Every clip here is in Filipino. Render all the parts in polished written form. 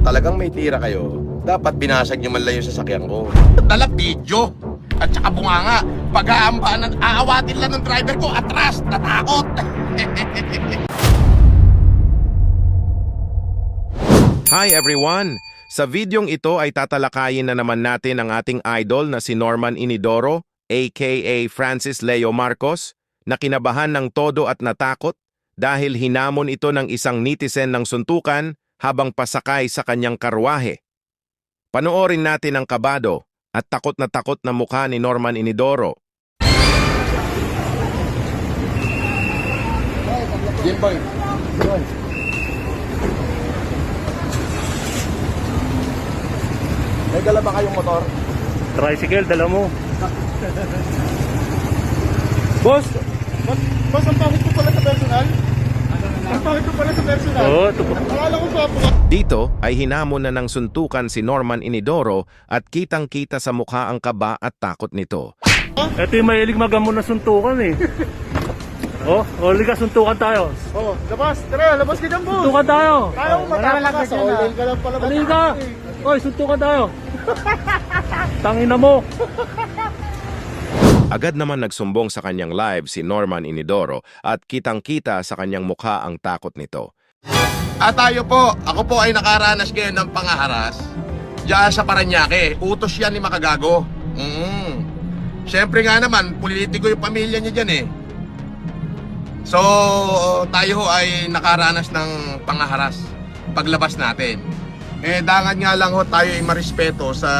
talagang may tira kayo, dapat binasag nyo man lang yung sasakyan ko. Dala video. At saka bunganga, pag-aambaan at aawatin lang ng driver ko, atras, natakot. Hi everyone! Sa videong ito ay tatalakayin na naman natin ang ating idol na si Norman Inidoro, aka Francis Leo Marcos, na kinabahan ng todo at natakot dahil hinamon ito ng isang netizen ng suntukan habang pasakay sa kanyang karwahe. Panoorin natin ang kabado at takot na mukha ni Norman Inidoro. Jimboy. May dala ba kayong motor? Tricycle, dala mo. Boss, Boss, ang pangit ko pala sa personal? Ang pangit ko pala sa personal? Oo, Akala ko pa po. Dito ay hinamon na ng suntukan si Norman Inidoro at kitang-kita sa mukha ang kaba at takot nito. ito yung mahilig magamon na suntukan eh. Liga, suntukan tayo. Oh, labas. Tara, labas ka dyan, boss. Suntukan tayo. Kaya mo matapos sa oil ka lang pala. Halika. Oy, suntukan tayo. Tangina mo. Agad naman nagsumbong sa kanyang live si Norman Inidoro at kitang-kita sa kanyang mukha ang takot nito. At tayo po, ako po ay nakaranas ngayon ng pangaharas diyan sa Parañaque. Utos yan ni Makagago. Siyempre nga naman, politiko yung pamilya niya dyan eh. So, tayo ho ay nakaranas ng pangaharas paglabas natin. Dangan nga lang ho tayo ay marespeto sa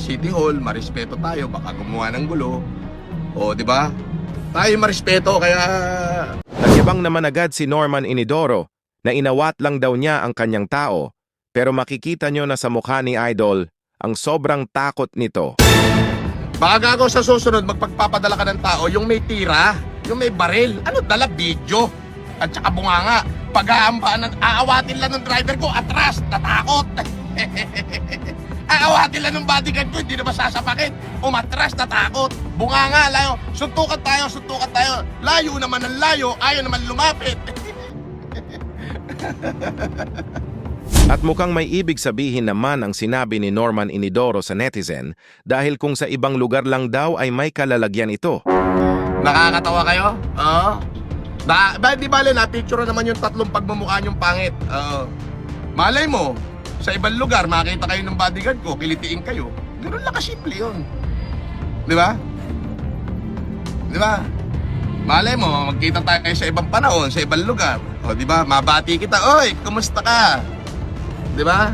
City Hall, marespeto tayo, baka gumawa ng gulo. O, di ba? Tayo marespeto, kaya... Nagyabang naman agad si Norman Inidoro na inawat lang daw niya ang kanyang tao, pero makikita nyo na sa mukha ni Idol ang sobrang takot nito. Baka gago sa susunod, magpagpapadala ka ng tao, yung may tira, yung may baril, ano dala video. At saka bunganga, pag-aambaan at aawatin lang ng driver ko, atras, natakot. Aawatin lang ng bodyguard ko, hindi na masasapakin. Umatras, natakot. Bunganga, layo. Suntukan tayo. Layo naman ang layo, ayaw naman lumapit. At mukhang may ibig sabihin naman ang sinabi ni Norman Inidoro sa netizen dahil kung sa ibang lugar lang daw ay may kalalagyan ito. Nakakatawa kayo? Oo. Di bale, na-picture naman yung tatlong pagmamukha niyong pangit. Malay mo, sa ibang lugar, makita kayo ng bodyguard ko, kilitiin kayo. Ganun lang kasimple yun. Di ba? Di ba? Malay mo, magkita tayo sa ibang panahon, sa ibang lugar. O, di ba? Mabati kita, oy, kumusta ka? Di ba?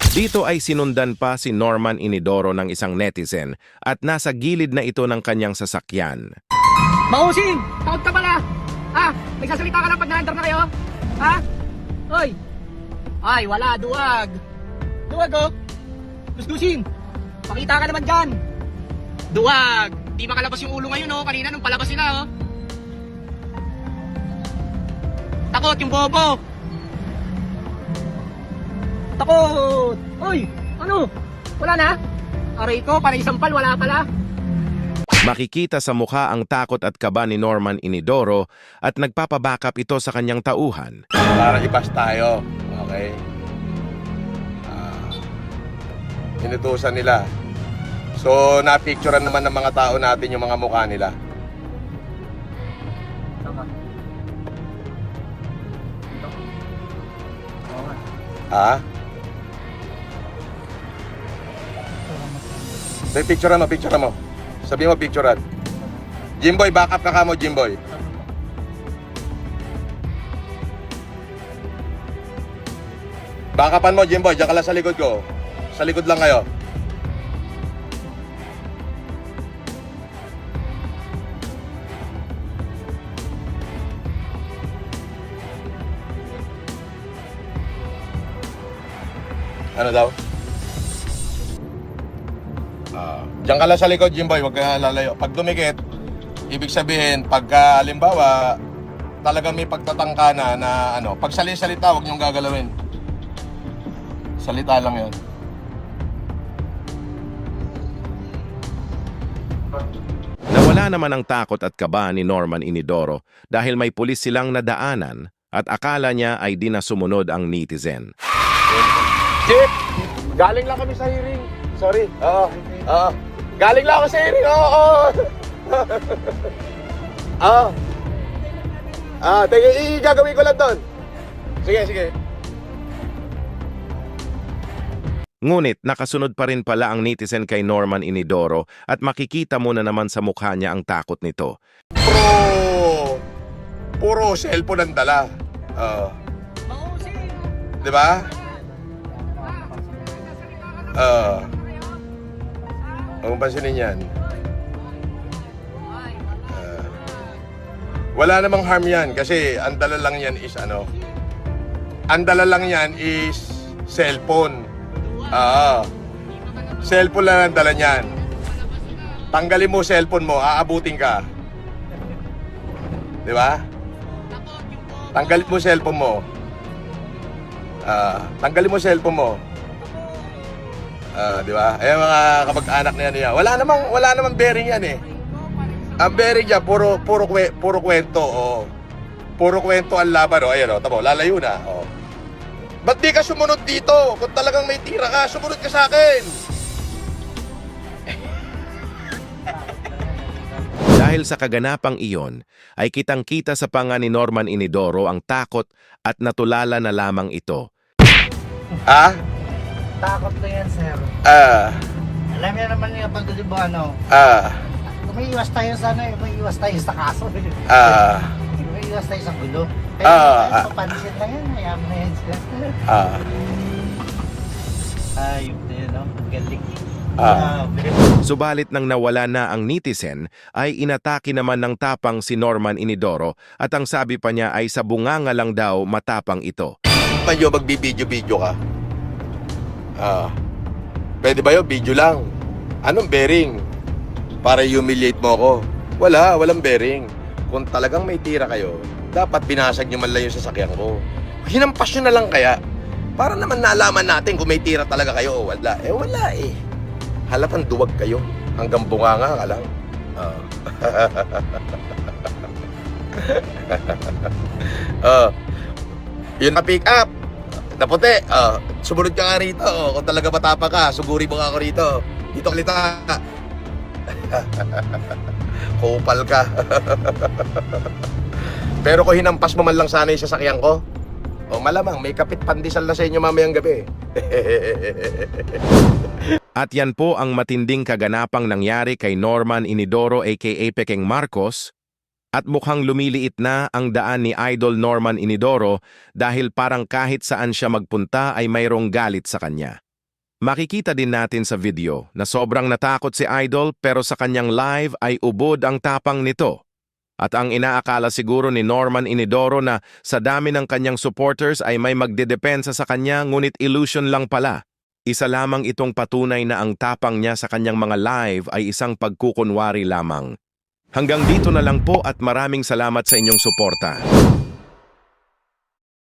Dito ay sinundan pa si Norman Inidoro ng isang netizen at nasa gilid na ito ng kanyang sasakyan. Mausing! Takot ka pala! Ha? Nagsasalita ka lang pag na-enter na kayo? Ha? Hoy! Ay, wala, duwag! Duwag, oh! Gusgusin! Pakita ka naman dyan! Duwag! Di makalabas yung ulo ngayon, oh! Kanina nung palabas sila, oh! Takot yung bobo! Takot! Hoy! Ano? Wala na? Aray ko, para isang pal, wala pala! Makikita sa mukha ang takot at kaba ni Norman Inidoro at nagpapabackup ito sa kanyang tauhan. Para ibas tayo. Okay? Inutusan nila. So, na-picturean naman ng mga tao natin yung mga mukha nila. Ha? Picturean mo. Sabi mo picturean. Jimboy, backup ka mo, Jimboy. Backupan mo, Jimboy. Diyan ka lang sa likod ko. Sa likod lang kayo. Ano daw? Diyan ka lang sa likod, Jimboy, huwag ka lalayo. Pag dumikit, ibig sabihin, pagka halimbawa, talagang may pagtatangka na ano, pag salita, huwag niyong gagalawin. Salita lang yun. Nawala naman ang takot at kaba ni Norman Inidoro dahil may pulis silang nadaanan at akala niya ay di na sumunod ang netizen. Chief, galing lang kami sa hearing. Sorry. Galing lang ako sa hearing. Oo. Gagawin ko lang doon. Sige. Ngunit nakasunod pa rin pala ang netizen kay Norman Inidoro at makikita mo na naman sa mukha niya ang takot nito. Puro cellphone ang dala. Di ba? Ang pansinin yan. Wala namang harm yan kasi ang dala lang yan is cellphone. Cellphone lang ang dala niyan. Tanggalin mo cellphone mo, aabutin ka. Di ba? Tanggalin mo cellphone mo. Tanggalin mo cellphone mo. Di ba? Ay mga kamag-anak na yan. Wala namang bearing yan eh. Ang bearing niya puro kwento. Oh. Puro kwento ang laban. Oh. Ayan, oh. Tamo, lalayo na. Oh. Ba't di ka sumunod dito? Kung talagang may tira ka, sumunod ka sa akin. Dahil sa kaganapang iyon, ay kitang-kita sa panga ni Norman Inidoro ang takot at natulala na lamang ito. Takot ko yan, sir. Alam niyo naman yung pag di ba umiiwas tayo sa umiiwas tayo sa kaso. Umiiwas tayo sa gulo. Kaya papansin lang yan, hayaan mo na yan sila. Ayun din, no? Galing. Subalit nang nawala na ang netizen, ay inatake naman ng tapang si Norman Inidoro at ang sabi pa niya ay sa bunganga lang daw matapang ito. Medyo magbibideo-video ka. Pwede ba yun? Video lang. Anong bearing? Para humiliate mo ako. Walang bearing. Kung talagang may tira kayo, dapat binasag nyo man lang yung sasakyan ko. Hinampas nyo na lang kaya. Para naman nalaman natin kung may tira talaga kayo o wala. Wala eh. Halatang duwag kayo. Hanggang bunganga ka lang. Yun na pick up. Naputi. Sumunod ka nga rito. Kung talaga matapa ka, suguri mo nga ako rito. Dito kalita. Kupal ka. Pero kung hinampas mo man lang sana yung sasakyan ko, malamang may kapit pandesal na sa inyo mamayang gabi. At yan po ang matinding kaganapang nangyari kay Norman Inidoro aka Pekeng Marcos, at mukhang lumiliit na ang daan ni Idol Norman Inidoro dahil parang kahit saan siya magpunta ay mayroong galit sa kanya. Makikita din natin sa video na sobrang natakot si Idol pero sa kanyang live ay ubod ang tapang nito. At ang inaakala siguro ni Norman Inidoro na sa dami ng kanyang supporters ay may magdedepensa sa kanya ngunit illusion lang pala. Isa lamang itong patunay na ang tapang niya sa kanyang mga live ay isang pagkukunwari lamang. Hanggang dito na lang po at maraming salamat sa inyong suporta.